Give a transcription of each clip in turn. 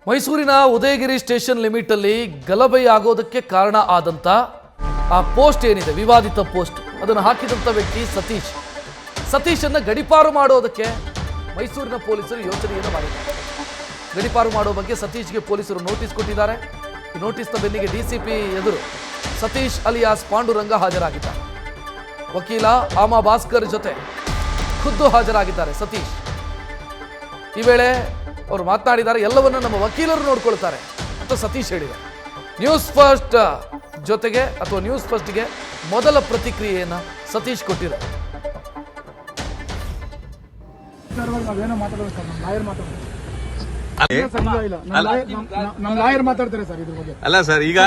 ಮೈಸೂರಿನ Udayagiri station limit ಅಲ್ಲಿ ಗಲಭೆ ಆಗೋದಕ್ಕೆ ಕಾರಣ ಆದಂತ ಆ ಪೋಸ್ಟ್ ಏನಿದೆ, ವಿವಾದಿತ ಪೋಸ್ಟ್, ಅದನ್ನು ಹಾಕಿದಂತ ವ್ಯಕ್ತಿ ಸತೀಶನ್ನ ಗಡಿಪಾರು ಮಾಡೋದಕ್ಕೆ ಮೈಸೂರಿನ ಪೊಲೀಸರು ಯೋಚನೆಯನ್ನು ಮಾಡಿದ್ದಾರೆ. ಗಡಿಪಾರು ಮಾಡೋ ಬಗ್ಗೆ ಸತೀಶ್ಗೆ ಪೊಲೀಸರು ನೋಟಿಸ್ ಕೊಟ್ಟಿದ್ದಾರೆ. ಈ ನೋಟಿಸ್ನ ಬೆನ್ನಿಗೆ ಡಿಸಿಪಿ ಎದುರು ಸತೀಶ್ ಅಲಿಯಾಸ್ ಪಾಂಡುರಂಗ ಹಾಜರಾಗಿದ್ದಾರೆ. ವಕೀಲ ಆಮಾ ಭಾಸ್ಕರ್ ಜೊತೆ ಖುದ್ದು ಹಾಜರಾಗಿದ್ದಾರೆ ಸತೀಶ್. ಈ ವೇಳೆ ಅವರು ಮಾತನಾಡಿದ್ದಾರೆ, ಎಲ್ಲವನ್ನ ನಮ್ಮ ವಕೀಲರು ನೋಡ್ಕೊಳ್ತಾರೆ ಅಂತ ಸತೀಶ್ ಹೇಳಿದ್ದಾರೆ. ನ್ಯೂಸ್ ಫಸ್ಟ್ ಜೊತೆಗೆ ಅಥವಾ ನ್ಯೂಸ್ ಫಸ್ಟ್ಗೆ ಮೊದಲ ಪ್ರತಿಕ್ರಿಯೆಯನ್ನ ಸತೀಶ್ ಕೊಟ್ಟಿದ್ದಾರೆ. ಅಲ್ಲ ಸರ್, ಈಗ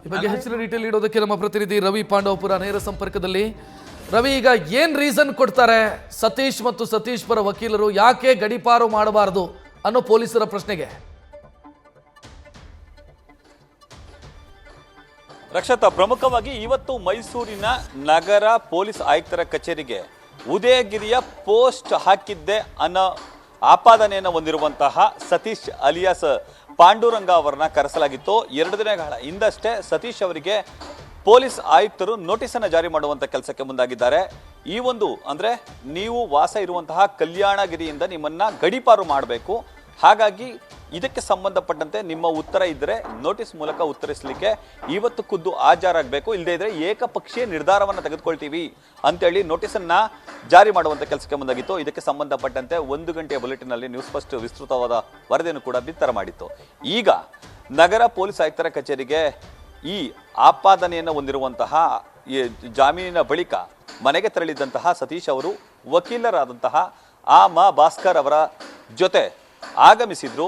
ಈ ಬಗ್ಗೆ ಹೆಚ್ಚಿನ ಡೀಟೇಲ್ ನೀಡೋದಕ್ಕೆ ನಮ್ಮ ಪ್ರತಿನಿಧಿ ರವಿ ಪಾಂಡವಪುರ ನೇರ ಸಂಪರ್ಕದಲ್ಲಿ. ರವಿ, ಈಗ ಏನ್ ರೀಸನ್ ಕೊಡ್ತಾರೆ ಸತೀಶ್ ಮತ್ತು ಸತೀಶ್ ಪರ ವಕೀಲರು, ಯಾಕೆ ಗಡಿಪಾರು ಮಾಡಬಾರದು ಅನ್ನೋ ಪೊಲೀಸರ ಪ್ರಶ್ನೆಗೆ? ರಕ್ಷತಾ, ಪ್ರಮುಖವಾಗಿ ಇವತ್ತು ಮೈಸೂರಿನ ನಗರ ಪೊಲೀಸ್ ಆಯುಕ್ತರ ಕಚೇರಿಗೆ ಉದಯಗಿರಿಯ ಪೋಸ್ಟ್ ಹಾಕಿದ್ದೆ ಅನ್ನೋ ಆಪಾದನೆಯನ್ನು ಹೊಂದಿರುವಂತಹ ಸತೀಶ್ ಅಲಿಯಾಸ್ ಪಾಂಡುರಂಗ ಅವರನ್ನ ಕರೆಸಲಾಗಿತ್ತು. 2 ದಿನಗಳ ಹಿಂದಷ್ಟೇ ಸತೀಶ್ ಅವರಿಗೆ ಪೊಲೀಸ್ ಆಯುಕ್ತರು ನೋಟಿಸ್ ಅನ್ನು ಜಾರಿ ಮಾಡುವಂತ ಕೆಲಸಕ್ಕೆ ಮುಂದಾಗಿದ್ದಾರೆ. ಈ ಒಂದು ಅಂದ್ರೆ ನೀವು ವಾಸ ಇರುವಂತಹ ಕಲ್ಯಾಣಗಿರಿಯಿಂದ ನಿಮ್ಮನ್ನ ಗಡಿಪಾರು ಮಾಡಬೇಕು, ಹಾಗಾಗಿ ಇದಕ್ಕೆ ಸಂಬಂಧಪಟ್ಟಂತೆ ನಿಮ್ಮ ಉತ್ತರ ಇದ್ದರೆ ನೋಟಿಸ್ ಮೂಲಕ ಉತ್ತರಿಸಲಿಕ್ಕೆ ಇವತ್ತು ಖುದ್ದು ಹಾಜರಾಗಬೇಕು, ಇಲ್ಲದೇ ಇದ್ರೆ ಏಕಪಕ್ಷೀಯ ನಿರ್ಧಾರವನ್ನು ತೆಗೆದುಕೊಳ್ತೀವಿ ಅಂತೇಳಿ ನೋಟಿಸ್ ಅನ್ನ ಜಾರಿ ಮಾಡುವಂತ ಕೆಲಸಕ್ಕೆ ಮುಂದಾಗಿತ್ತು. ಇದಕ್ಕೆ ಸಂಬಂಧಪಟ್ಟಂತೆ 1 ಗಂಟೆಯ ಬುಲೆಟಿನ್ ಅಲ್ಲಿ ನ್ಯೂಸ್ ಫಸ್ಟ್ ವಿಸ್ತೃತವಾದ ವರದಿಯನ್ನು ಕೂಡ ಬಿತ್ತರ ಮಾಡಿತ್ತು. ಈಗ ನಗರ ಪೊಲೀಸ್ ಆಯುಕ್ತರ ಕಚೇರಿಗೆ ಈ ಆಪಾದನೆಯನ್ನು ಹೊಂದಿರುವಂತಹ ಜಾಮೀನಿನ ಬಳಿಕ ಮನೆಗೆ ತೆರಳಿದಂತಹ ಸತೀಶ್ ಅವರು ವಕೀಲರಾದಂತಹ ಆಮಾ ಭಾಸ್ಕರ್ ಅವರ ಜೊತೆ ಆಗಮಿಸಿದ್ರು.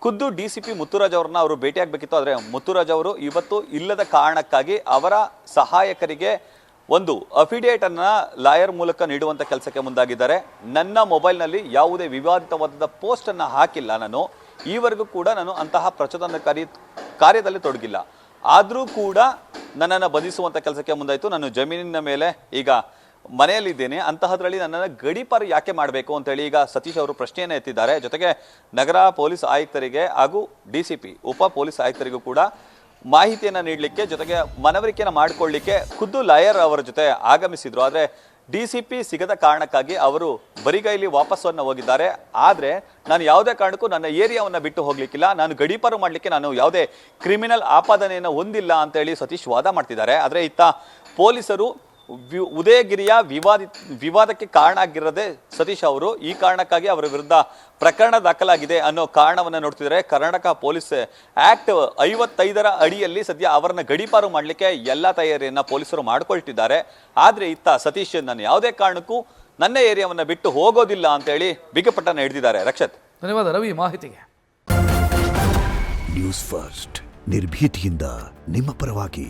ಖುದ್ದು ಡಿಸಿಪಿ ಮುತ್ತುರಾಜ್ ಅವರನ್ನ ಅವರು ಭೇಟಿಯಾಗಬೇಕಿತ್ತು. ಆದರೆ ಮುತ್ತುರಾಜ್ ಅವರು ಇವತ್ತು ಇಲ್ಲದ ಕಾರಣಕ್ಕಾಗಿ ಅವರ ಸಹಾಯಕರಿಗೆ ಒಂದು ಅಫಿಡೇಟ್ ಅನ್ನ ಲಾಯರ್ ಮೂಲಕ ನೀಡುವಂತ ಕೆಲಸಕ್ಕೆ ಮುಂದಾಗಿದ್ದಾರೆ. ನನ್ನ ಮೊಬೈಲ್ನಲ್ಲಿ ಯಾವುದೇ ವಿವಾದಿತವಾದ ಪೋಸ್ಟ್ ಅನ್ನ ಹಾಕಿಲ್ಲ, ನಾನು ಈವರೆಗೂ ಕೂಡ ನಾನು ಅಂತಹ ಪ್ರಚೋದನಕಾರಿ ಕಾರ್ಯದಲ್ಲಿ ತೊಡಗಿಲ್ಲ, ಆದರೂ ಕೂಡ ನನ್ನನ್ನು ಬಂಧಿಸುವಂತ ಕೆಲಸಕ್ಕೆ ಮುಂದಾಯಿತು. ನಾನು ಜಮೀನಿನ ಮೇಲೆ ಈಗ ಮನೆಯಲ್ಲಿದ್ದೇನೆ, ಅಂತಹದ್ರಲ್ಲಿ ನನ್ನನ್ನು ಗಡಿಪಾರು ಯಾಕೆ ಮಾಡಬೇಕು ಅಂತೇಳಿ ಈಗ ಸತೀಶ್ ಅವರು ಪ್ರಶ್ನೆಯನ್ನು ಎತ್ತಿದ್ದಾರೆ. ಜೊತೆಗೆ ನಗರ ಪೊಲೀಸ್ ಆಯುಕ್ತರಿಗೆ ಹಾಗೂ ಡಿಸಿಪಿ ಉಪ ಪೊಲೀಸ್ ಆಯುಕ್ತರಿಗೂ ಕೂಡ ಮಾಹಿತಿಯನ್ನು ನೀಡಲಿಕ್ಕೆ, ಜೊತೆಗೆ ಮನವರಿಕೆಯನ್ನು ಮಾಡಿಕೊಳ್ಳಲಿಕ್ಕೆ ಖುದ್ದು ಲಾಯರ್ ಅವರ ಜೊತೆ ಆಗಮಿಸಿದ್ರು. ಆದರೆ ಡಿಸಿಪಿ ಸಿಗದ ಕಾರಣಕ್ಕಾಗಿ ಅವರು ಬರಿಗೈಲಿ ವಾಪಸ್ಸನ್ನು ಹೋಗಿದ್ದಾರೆ. ಆದರೆ ನಾನು ಯಾವುದೇ ಕಾರಣಕ್ಕೂ ನನ್ನ ಏರಿಯಾವನ್ನು ಬಿಟ್ಟು ಹೋಗ್ಲಿಕ್ಕಿಲ್ಲ, ನಾನು ಗಡಿಪಾರು ಮಾಡಲಿಕ್ಕೆ ನಾನು ಯಾವುದೇ ಕ್ರಿಮಿನಲ್ ಆಪಾದನೆಯನ್ನು ಹೊಂದಿಲ್ಲ ಅಂತೇಳಿ ಸತೀಶ್ ವಾದ ಮಾಡ್ತಿದ್ದಾರೆ. ಆದರೆ ಇತ್ತ ಪೊಲೀಸರು ಉದಯಗಿರಿಯ ವಿವಾದಕ್ಕೆ ಕಾರಣ ಆಗಿರೋದೇ ಸತೀಶ್ ಅವರು, ಈ ಕಾರಣಕ್ಕಾಗಿ ಅವರ ವಿರುದ್ಧ ಪ್ರಕರಣ ದಾಖಲಾಗಿದೆ ಅನ್ನೋ ಕಾರಣವನ್ನು ನೋಡ್ತಿದ್ದಾರೆ. ಕರ್ನಾಟಕ ಪೊಲೀಸ್ ಆಕ್ಟ್ 55ರ ಅಡಿಯಲ್ಲಿ ಸದ್ಯ ಅವರನ್ನ ಗಡಿಪಾರು ಮಾಡಲಿಕ್ಕೆ ಎಲ್ಲ ತಯಾರಿಯನ್ನ ಪೊಲೀಸರು ಮಾಡ್ಕೊಳ್ತಿದ್ದಾರೆ. ಆದ್ರೆ ಇತ್ತ ಸತೀಶ್ ನಾನು ಯಾವುದೇ ಕಾರಣಕ್ಕೂ ನನ್ನ ಏರಿಯಾವನ್ನ ಬಿಟ್ಟು ಹೋಗೋದಿಲ್ಲ ಅಂತೇಳಿ ಬಿಗಪಟ್ಟನ್ನು ಹಿಡಿದಿದ್ದಾರೆ. ರಕ್ಷತ್, ಧನ್ಯವಾದ ರವಿ ಮಾಹಿತಿಗೆ. ನ್ಯೂಸ್ ಫಸ್ಟ್ ನಿರ್ಭೀತಿಯಿಂದ ನಿಮ್ಮ ಪರವಾಗಿ.